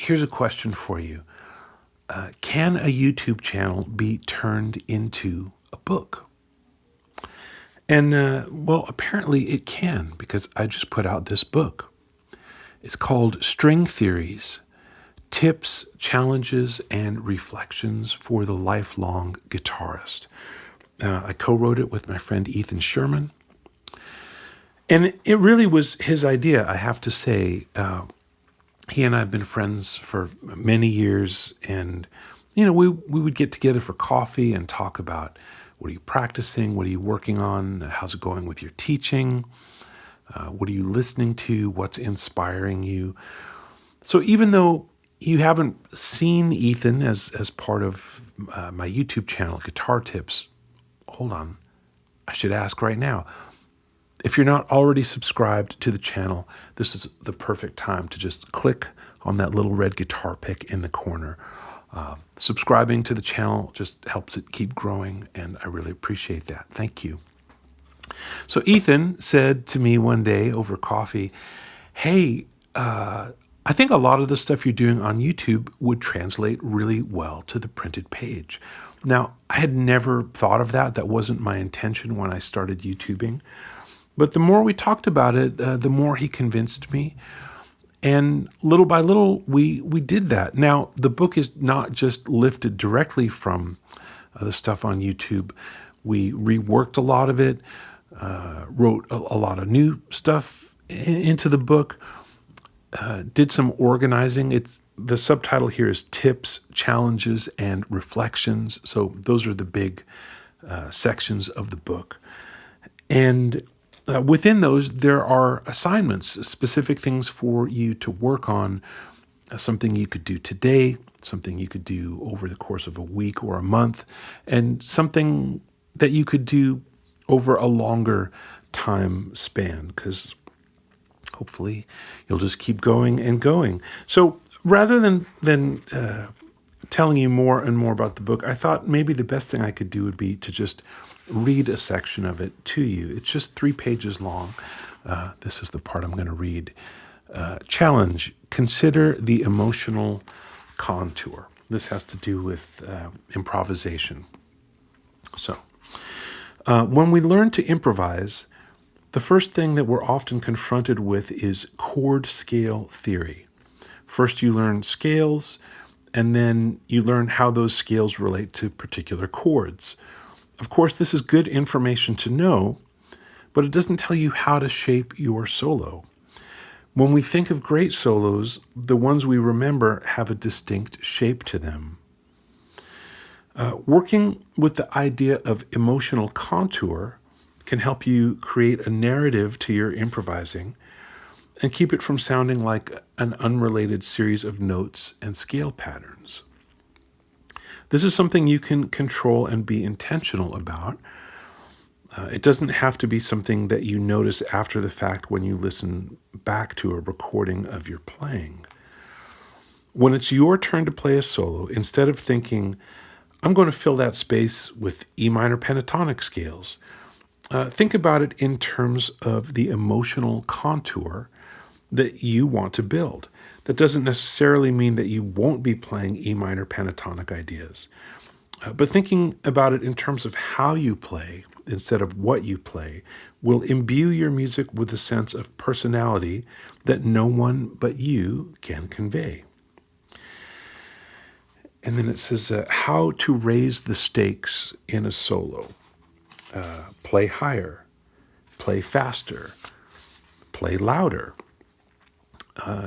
here's a question for you. Can a YouTube channel be turned into a book? And, well, apparently it can, because I just put out this book. It's called String Theories: Tips, Challenges, and Reflections for the Lifelong Guitarist. I co-wrote it with my friend Ethan Sherman. And it really was his idea, I have to say. He and I have been friends for many years, and we would get together for coffee and talk about, what are you practicing, what are you working on, how's it going with your teaching, what are you listening to, what's inspiring you. So even though you haven't seen Ethan as part of my YouTube channel, Guitar Tips, hold on, I should ask right now. If you're not already subscribed to the channel, this is the perfect time to just click on that little red guitar pick in the corner. Subscribing to the channel just helps it keep growing, and I really appreciate that. Thank you. So Ethan said to me one day over coffee, hey, I think a lot of the stuff you're doing on YouTube would translate really well to the printed page. Now, I had never thought of that. That wasn't my intention when I started YouTubing. But the more we talked about it, the more he convinced me. And little by little, we did that. Now, the book is not just lifted directly from the stuff on YouTube. We reworked a lot of it, wrote a lot of new stuff into the book, did some organizing. The subtitle here is Tips, Challenges, and Reflections. So those are the big sections of the book. And within those, there are assignments, specific things for you to work on, something you could do today, something you could do over the course of a week or a month, and something that you could do over a longer time span, because hopefully you'll just keep going and going. So rather than telling you more and more about the book, I thought maybe the best thing I could do would be to just read a section of it to you. It's just 3 pages long. This is the part I'm going to read. Challenge: consider the emotional contour. This has to do with improvisation. So, when we learn to improvise, the first thing that we're often confronted with is chord scale theory. First you learn scales, and then you learn how those scales relate to particular chords. Of course, this is good information to know, but it doesn't tell you how to shape your solo. When we think of great solos, the ones we remember have a distinct shape to them. Working with the idea of emotional contour can help you create a narrative to your improvising and keep it from sounding like an unrelated series of notes and scale patterns. This is something you can control and be intentional about. It doesn't have to be something that you notice after the fact when you listen back to a recording of your playing. When it's your turn to play a solo, instead of thinking, I'm going to fill that space with E minor pentatonic scales, think about it in terms of the emotional contour that you want to build. That doesn't necessarily mean that you won't be playing E minor pentatonic ideas, but thinking about it in terms of how you play instead of what you play will imbue your music with a sense of personality that no one but you can convey. And then it says, how to raise the stakes in a solo. Play higher, play faster, play louder.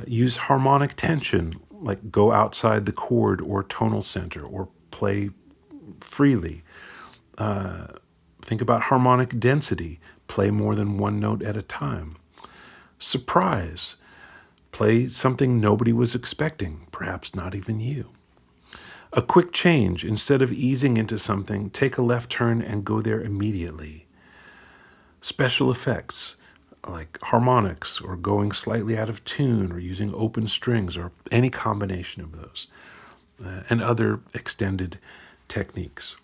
Use harmonic tension, like go outside the chord or tonal center, or play freely. Think about harmonic density. Play more than one note at a time. Surprise. Play something nobody was expecting, perhaps not even you. A quick change. Instead of easing into something, take a left turn and go there immediately. Special effects, like harmonics, or going slightly out of tune, or using open strings, or any combination of those, and other extended techniques.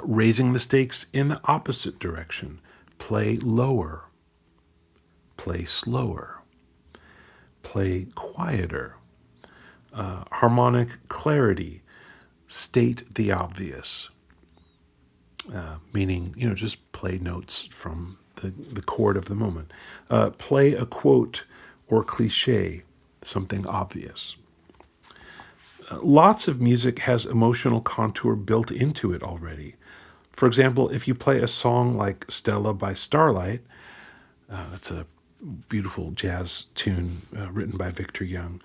Raising the stakes in the opposite direction. Play lower, play slower, play quieter, Harmonic clarity, state the obvious, meaning, just play notes from the chord of the moment. Play a quote or cliche, something obvious. Lots of music has emotional contour built into it already. For example, if you play a song like Stella by Starlight, that's a beautiful jazz tune written by Victor Young.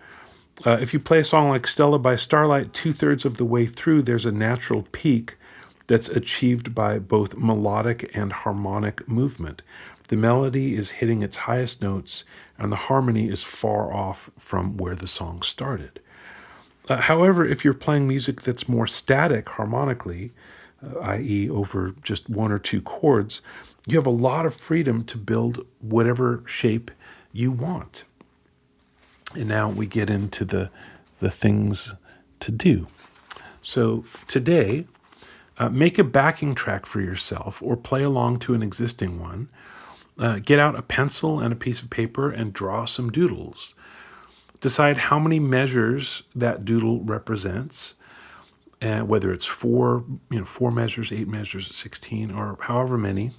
If you play a song like Stella by Starlight, 2/3 of the way through, there's a natural peak that's achieved by both melodic and harmonic movement. The melody is hitting its highest notes, and the harmony is far off from where the song started. However, if you're playing music that's more static harmonically, i.e., over just one or two chords, you have a lot of freedom to build whatever shape you want. And now we get into the things to do. So today, make a backing track for yourself or play along to an existing one. Get out a pencil and a piece of paper and draw some doodles. Decide how many measures that doodle represents, whether it's four measures, 8 measures, 16, or however many,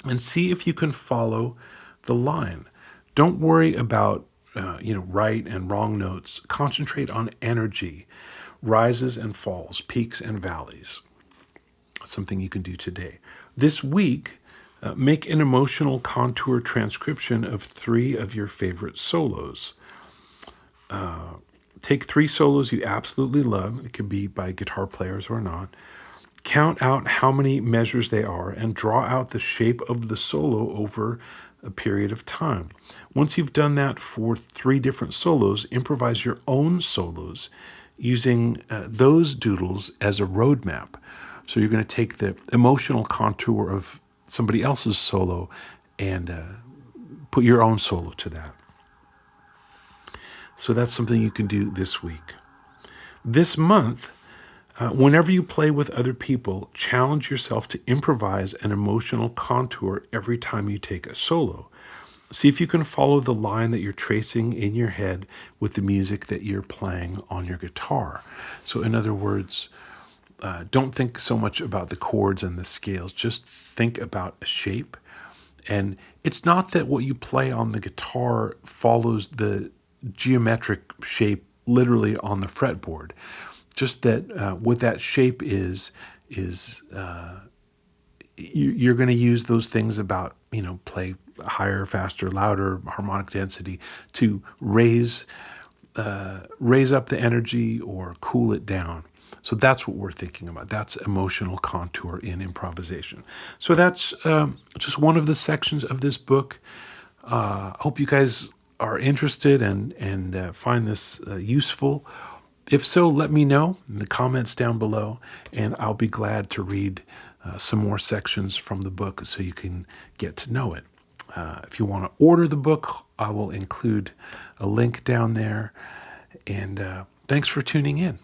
and see if you can follow the line. Don't worry about right and wrong notes. Concentrate on energy, rises and falls, peaks and valleys. Something you can do today. This week, make an emotional contour transcription of 3 of your favorite solos. Take 3 solos you absolutely love. It could be by guitar players or not. Count out how many measures they are and draw out the shape of the solo over a period of time. Once you've done that for 3 different solos, improvise your own solos using those doodles as a roadmap. So you're going to take the emotional contour of somebody else's solo and put your own solo to that. So that's something you can do this week. This month, whenever you play with other people, challenge yourself to improvise an emotional contour every time you take a solo. See if you can follow the line that you're tracing in your head with the music that you're playing on your guitar. So in other words, don't think so much about the chords and the scales. Just think about a shape. And it's not that what you play on the guitar follows the geometric shape literally on the fretboard. Just that what that shape is you're going to use those things about, play higher, faster, louder, harmonic density to raise up the energy or cool it down. So that's what we're thinking about. That's emotional contour in improvisation. So that's just one of the sections of this book. Hope you guys are interested and find this useful. If so, let me know in the comments down below, and I'll be glad to read some more sections from the book so you can get to know it. If you want to order the book, I will include a link down there. And thanks for tuning in.